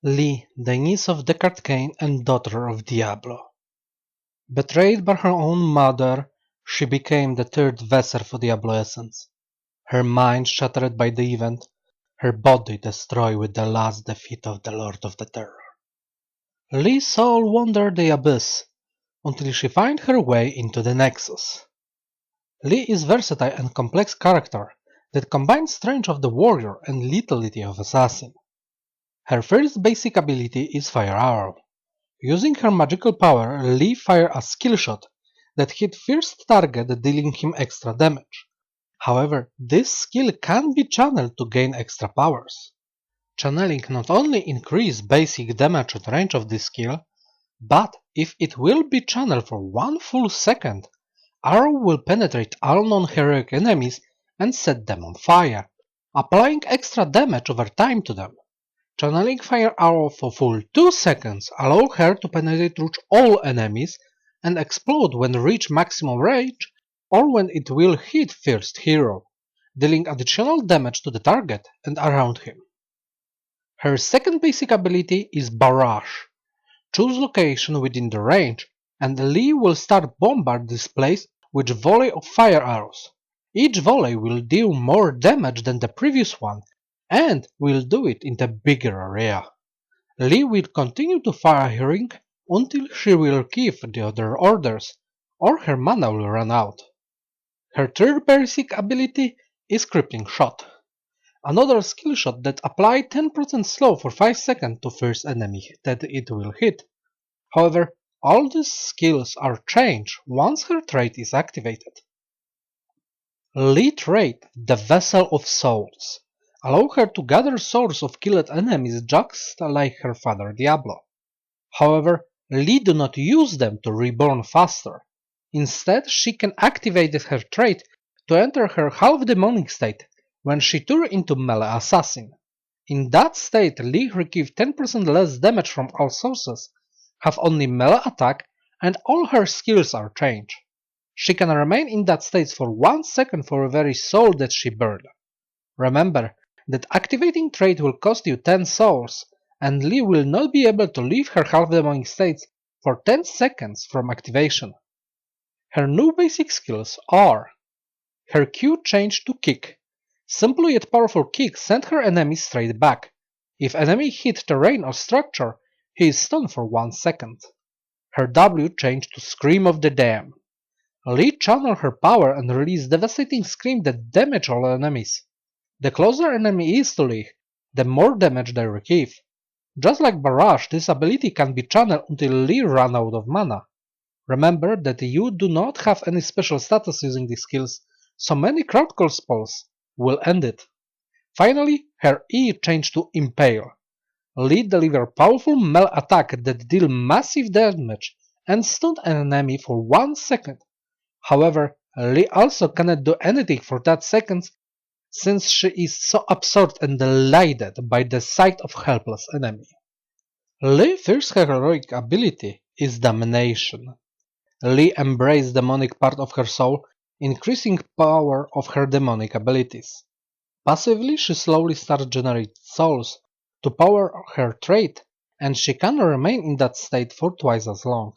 Lee, the niece of Deckard Cain and daughter of Diablo. Betrayed by her own mother, she became the third vessel for Diablo essence. Her mind shattered by the event, her body destroyed with the last defeat of the Lord of the Terror. Lee's soul wandered the abyss, until she finds her way into the Nexus. Lee is a versatile and complex character that combines strength of the warrior and lethality of assassin. Her first basic ability is Fire Arrow. Using her magical power, Lee fires a skill shot that hits first target, dealing him extra damage. However, this skill can be channeled to gain extra powers. Channeling not only increases basic damage and range of this skill, but if it will be channeled for 1 full second, Arrow will penetrate all non-heroic enemies and set them on fire, applying extra damage over time to them. Channeling Fire Arrow for full 2 seconds allows her to penetrate through all enemies and explode when reach maximum range or when it will hit first hero, dealing additional damage to the target and around him. Her second basic ability is Barrage. Choose location within the range and Lee will start bombard this place with volley of fire arrows. Each volley will deal more damage than the previous one and will do it in a bigger area. Lee will continue to fire her ring until she will give the other orders, or her mana will run out. Her third basic ability is Crippling Shot, another skill shot that applies 10% slow for 5 seconds to first enemy that it will hit. However, all these skills are changed once her trait is activated. Lee trait, the Vessel of Souls, allow her to gather souls of killed enemies just like her father Diablo. However, Lee do not use them to reborn faster. Instead, she can activate her trait to enter her half-demonic state when she turns into melee assassin. In that state, Lee receives 10% less damage from all sources, have only melee attack, and all her skills are changed. She can remain in that state for 1 second for every soul that she burned. Remember that activating trait will cost you 10 souls, and Lee will not be able to leave her half-demonic states for 10 seconds from activation. Her new basic skills are her Q change to Kick. Simple yet powerful kick sends her enemy straight back. If enemy hit terrain or structure, he is stunned for 1 second. Her W change to Scream of the Damned. Lee channels her power and releases devastating scream that damage all enemies. The closer enemy is to Lee, the more damage they receive. Just like Barrage, this ability can be channeled until Lee runs out of mana. Remember that you do not have any special status using these skills, so many crowd call spells will end it. Finally, her E changed to Impale. Lee delivers powerful melee attack that deal massive damage and stun an enemy for 1 second. However, Lee also cannot do anything for that second since she is so absorbed and delighted by the sight of helpless enemy. Lee's first heroic ability is Domination. Lee embraces the demonic part of her soul, increasing power of her demonic abilities. Passively, she slowly starts generating souls to power her trait, and she can remain in that state for twice as long.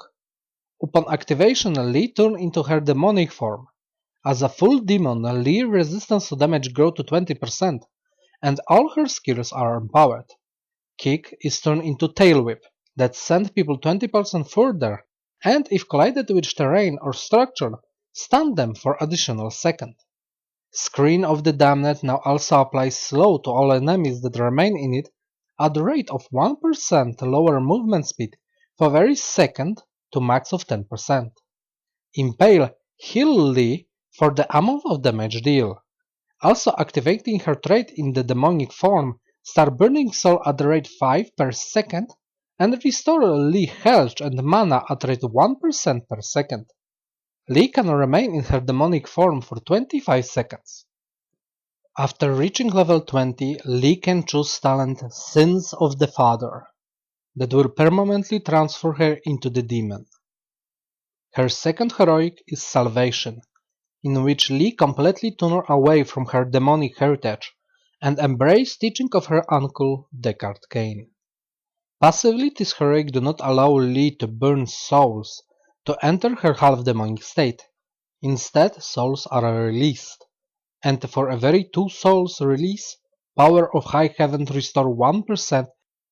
Upon activation, Lee turns into her demonic form. As a full demon, Lee's resistance to damage grows to 20%, and all her skills are empowered. Kick is turned into Tail Whip, that sends people 20% further, and if collided with terrain or structure, stun them for additional second. Scream of the Damned now also applies slow to all enemies that remain in it at the rate of 1% lower movement speed for every second to max of 10%. Impale heals Lee for the amount of damage deal. Also activating her trait in the demonic form, start burning soul at the rate 5 per second and restore Lee health and mana at rate 1% per second. Lee can remain in her demonic form for 25 seconds. After reaching level 20, Lee can choose talent Sins of the Father that will permanently transfer her into the demon. Her second heroic is Salvation, in which Lee completely turns away from her demonic heritage and embraces teaching of her uncle Deckard Cain. Passively, these heroic do not allow Lee to burn souls to enter her half-demonic state. Instead, souls are released. And for every 2 souls release, Power of High Heaven restore 1%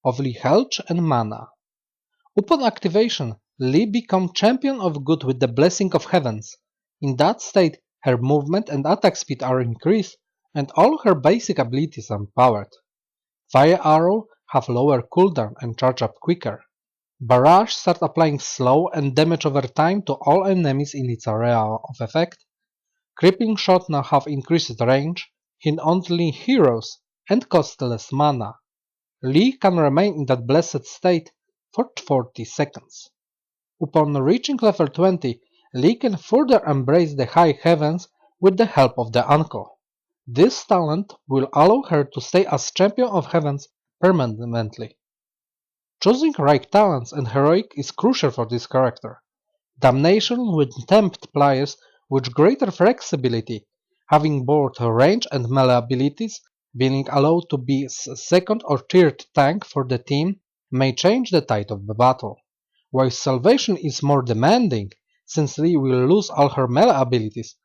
of Lee health and mana. Upon activation, Lee becomes Champion of Good with the Blessing of Heavens. In that state, her movement and attack speed are increased, and all her basic abilities are empowered. Fire Arrow have lower cooldown and charge up quicker. Barrage start applying slow and damage over time to all enemies in its area of effect. Crippling Shot now have increased range, hit only heroes, and cost less mana. Lee can remain in that blessed state for 40 seconds. Upon reaching level 20, Lee can further embrace the high heavens with the help of the Uncle. This talent will allow her to stay as Champion of Heavens permanently. Choosing right talents and heroic is crucial for this character. Damnation will tempt players with greater flexibility, having both range and melee abilities. Being allowed to be a second or third tank for the team may change the tide of the battle. While Salvation is more demanding, since Lee will lose all her melee abilities,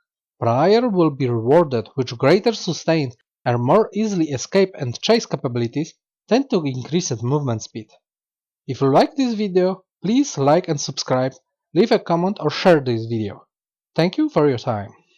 player will be rewarded with greater sustain and more easily escape and chase capabilities tend to increased movement speed. If you like this video, please like and subscribe, leave a comment or share this video. Thank you for your time.